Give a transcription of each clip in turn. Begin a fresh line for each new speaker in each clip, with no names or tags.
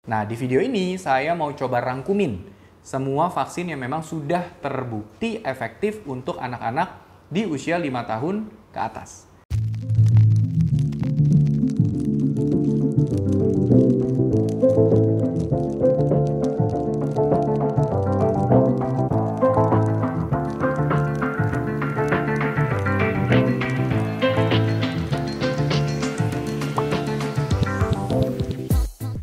Nah, di video ini saya mau coba rangkumin semua vaksin yang memang sudah terbukti efektif untuk anak-anak di usia 5 tahun ke atas.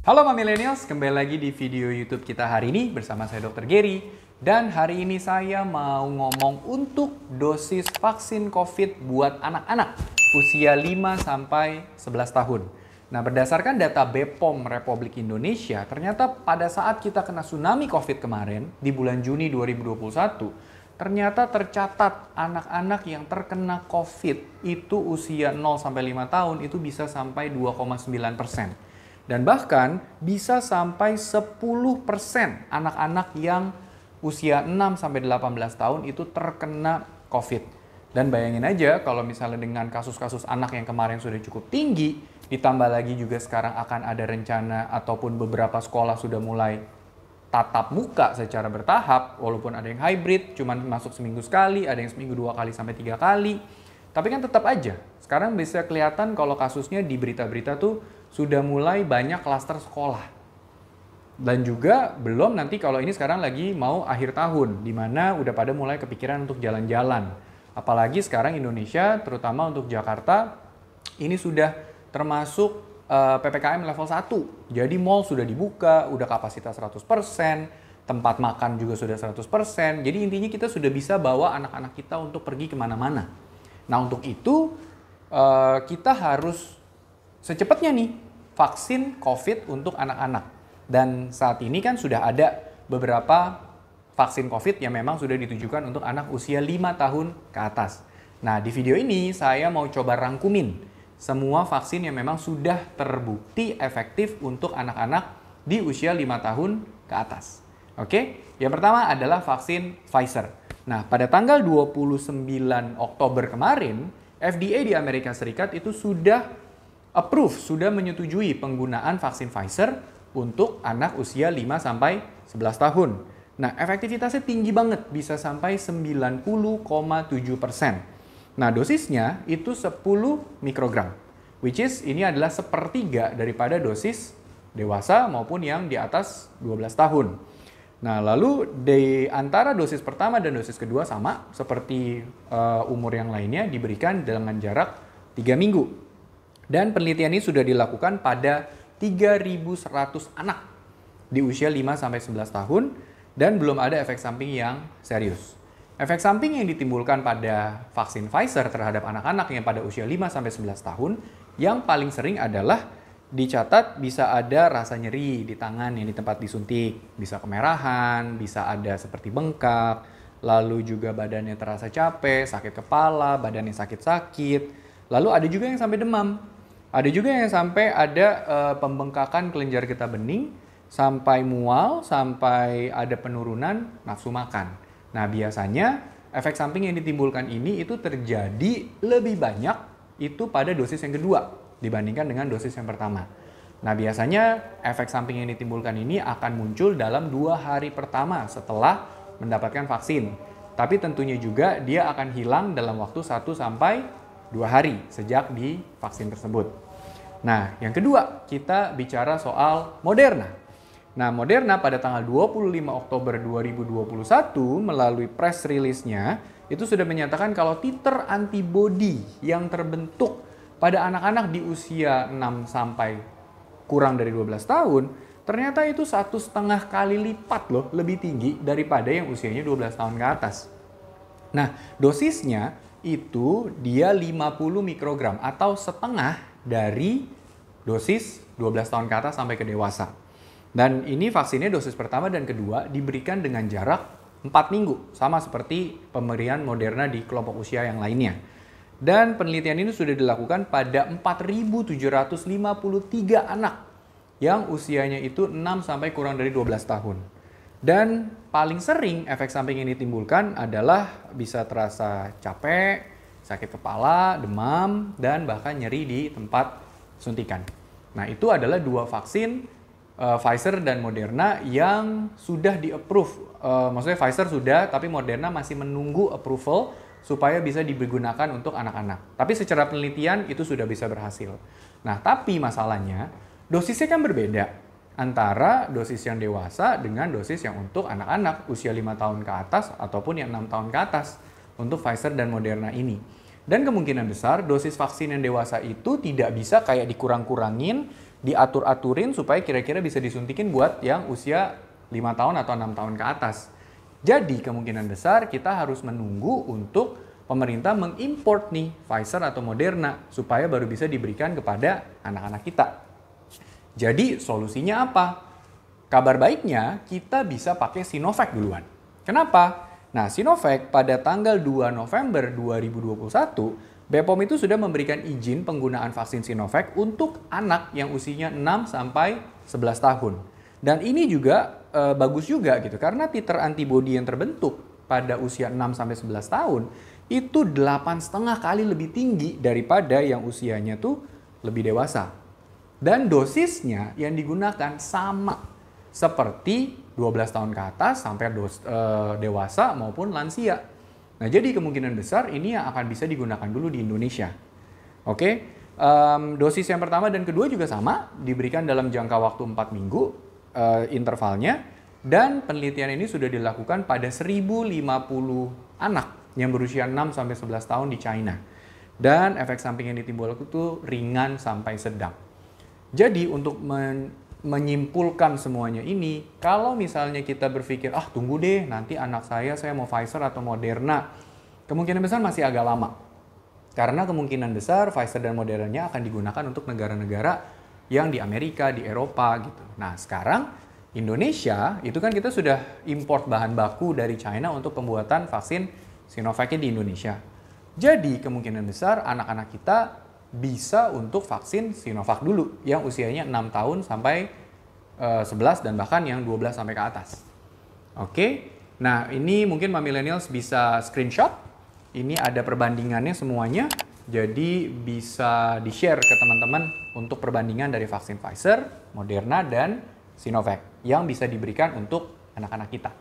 Halo Millennials, kembali lagi di video YouTube kita hari ini bersama saya Dr. Gary. Dan hari ini saya mau ngomong untuk dosis vaksin COVID buat anak-anak usia 5-11 tahun. Nah, berdasarkan data BPOM Republik Indonesia, ternyata pada saat kita kena tsunami COVID kemarin di bulan Juni 2021, ternyata tercatat anak-anak yang terkena COVID itu usia 0-5 tahun itu bisa sampai 2,9%. Dan bahkan bisa sampai 10% anak-anak yang usia 6-18 tahun itu terkena COVID. Dan bayangin aja kalau misalnya dengan kasus-kasus anak yang kemarin sudah cukup tinggi, ditambah lagi juga sekarang akan ada rencana ataupun beberapa sekolah sudah mulai tatap muka secara bertahap, walaupun ada yang hybrid, cuman masuk seminggu sekali, ada yang seminggu 2 kali sampai 3 kali. Tapi kan tetap aja, sekarang bisa kelihatan kalau kasusnya di berita-berita tuh sudah mulai banyak klaster sekolah. Dan juga belum nanti kalau ini sekarang lagi mau akhir tahun, di mana udah pada mulai kepikiran untuk jalan-jalan. Apalagi sekarang Indonesia, terutama untuk Jakarta, ini sudah termasuk PPKM level 1. Jadi mall sudah dibuka, udah kapasitas 100%, tempat makan juga sudah 100%. Jadi intinya kita sudah bisa bawa anak-anak kita untuk pergi kemana-mana. Nah, untuk itu kita harus secepatnya nih vaksin COVID untuk anak-anak. Dan saat ini kan sudah ada beberapa vaksin COVID yang memang sudah ditujukan untuk anak usia 5 tahun ke atas. Nah, di video ini saya mau coba rangkumin semua vaksin yang memang sudah terbukti efektif untuk anak-anak di usia 5 tahun ke atas. Oke, yang pertama adalah vaksin Pfizer. Nah, pada tanggal 29 Oktober kemarin, FDA di Amerika Serikat itu sudah approve, sudah menyetujui penggunaan vaksin Pfizer untuk anak usia 5-11 tahun. Nah, efektivitasnya tinggi banget, bisa sampai 90,7%. Nah, dosisnya itu 10 mikrogram, which is ini adalah sepertiga daripada dosis dewasa maupun yang di atas 12 tahun. Nah, lalu di antara dosis pertama dan dosis kedua sama, seperti umur yang lainnya, diberikan dengan jarak 3 minggu. Dan penelitian ini sudah dilakukan pada 3.100 anak di usia 5-11 tahun dan belum ada efek samping yang serius. Efek samping yang ditimbulkan pada vaksin Pfizer terhadap anak-anak yang pada usia 5-11 tahun yang paling sering adalah dicatat bisa ada rasa nyeri di tangan yang di tempat disuntik, bisa kemerahan, bisa ada seperti bengkak, lalu juga badannya terasa capek, sakit kepala, badannya sakit-sakit, lalu ada juga yang sampai demam. Ada juga yang sampai ada pembengkakan kelenjar getah bening, sampai mual, sampai ada penurunan nafsu makan. Nah, biasanya efek samping yang ditimbulkan ini itu terjadi lebih banyak itu pada dosis yang kedua dibandingkan dengan dosis yang pertama. Nah, biasanya efek samping yang ditimbulkan ini akan muncul dalam 2 hari pertama setelah mendapatkan vaksin. Tapi tentunya juga dia akan hilang dalam waktu 1-2 hari sejak di vaksin tersebut. Nah, yang kedua, kita bicara soal Moderna. Nah, Moderna pada tanggal 25 Oktober 2021 melalui press release-nya itu sudah menyatakan kalau titer antibody yang terbentuk pada anak-anak di usia 6 sampai kurang dari 12 tahun, ternyata itu 1,5 kali lipat loh lebih tinggi daripada yang usianya 12 tahun ke atas. Nah, dosisnya itu dia 50 mikrogram atau setengah dari dosis 12 tahun ke atas sampai ke dewasa. Dan ini vaksinnya dosis pertama dan kedua diberikan dengan jarak 4 minggu, sama seperti pemberian Moderna di kelompok usia yang lainnya. Dan penelitian ini sudah dilakukan pada 4.753 anak yang usianya itu 6 sampai kurang dari 12 tahun. Dan paling sering efek samping yang ditimbulkan adalah bisa terasa capek, sakit kepala, demam, dan bahkan nyeri di tempat suntikan. Nah, itu adalah 2 vaksin Pfizer dan Moderna yang sudah di-approve. Maksudnya Pfizer sudah, tapi Moderna masih menunggu approval supaya bisa digunakan untuk anak-anak. Tapi secara penelitian itu sudah bisa berhasil. Nah, tapi masalahnya dosisnya kan berbeda antara dosis yang dewasa dengan dosis yang untuk anak-anak usia 5 tahun ke atas ataupun yang 6 tahun ke atas untuk Pfizer dan Moderna ini. Dan kemungkinan besar dosis vaksin yang dewasa itu tidak bisa kayak dikurang-kurangin, diatur-aturin supaya kira-kira bisa disuntikin buat yang usia 5 tahun atau 6 tahun ke atas. Jadi kemungkinan besar kita harus menunggu untuk pemerintah mengimport nih Pfizer atau Moderna supaya baru bisa diberikan kepada anak-anak kita. Jadi solusinya apa? Kabar baiknya kita bisa pakai Sinovac duluan. Kenapa? Nah, Sinovac pada tanggal 2 November 2021 BPOM itu sudah memberikan izin penggunaan vaksin Sinovac untuk anak yang usianya 6 sampai 11 tahun. Dan ini juga bagus juga gitu karena titer antibodi yang terbentuk pada usia 6 sampai 11 tahun itu 8,5 kali lebih tinggi daripada yang usianya tuh lebih dewasa. Dan dosisnya yang digunakan sama seperti 12 tahun ke atas sampai dewasa maupun lansia. Nah, jadi kemungkinan besar ini yang akan bisa digunakan dulu di Indonesia. Oke, dosis yang pertama dan kedua juga sama, diberikan dalam jangka waktu 4 minggu intervalnya, dan penelitian ini sudah dilakukan pada 1.050 anak yang berusia 6 sampai 11 tahun di China. Dan efek samping yang ditimbulkan itu ringan sampai sedang. Jadi untuk menyimpulkan semuanya ini, kalau misalnya kita berpikir, tunggu deh, nanti anak saya mau Pfizer atau Moderna, kemungkinan besar masih agak lama. Karena kemungkinan besar Pfizer dan Moderna akan digunakan untuk negara-negara yang di Amerika, di Eropa gitu. Nah, sekarang Indonesia, itu kan kita sudah import bahan baku dari China untuk pembuatan vaksin Sinovac di Indonesia. Jadi kemungkinan besar anak-anak kita bisa untuk vaksin Sinovac dulu yang usianya 6 tahun sampai 11 dan bahkan yang 12 sampai ke atas. Oke. Nah, ini mungkin millennials bisa screenshot. Ini ada perbandingannya semuanya. Jadi bisa di-share ke teman-teman untuk perbandingan dari vaksin Pfizer, Moderna dan Sinovac yang bisa diberikan untuk anak-anak kita.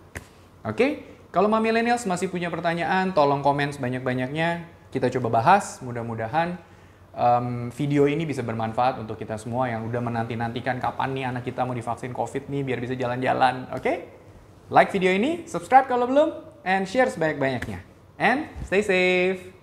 Oke. Kalau millennials masih punya pertanyaan, tolong komen sebanyak-banyaknya. Kita coba bahas, mudah-mudahan video ini bisa bermanfaat untuk kita semua yang udah menanti-nantikan kapan nih anak kita mau divaksin COVID nih biar bisa jalan-jalan, oke? Like video ini, subscribe kalau belum, and share sebanyak-banyaknya. And stay safe!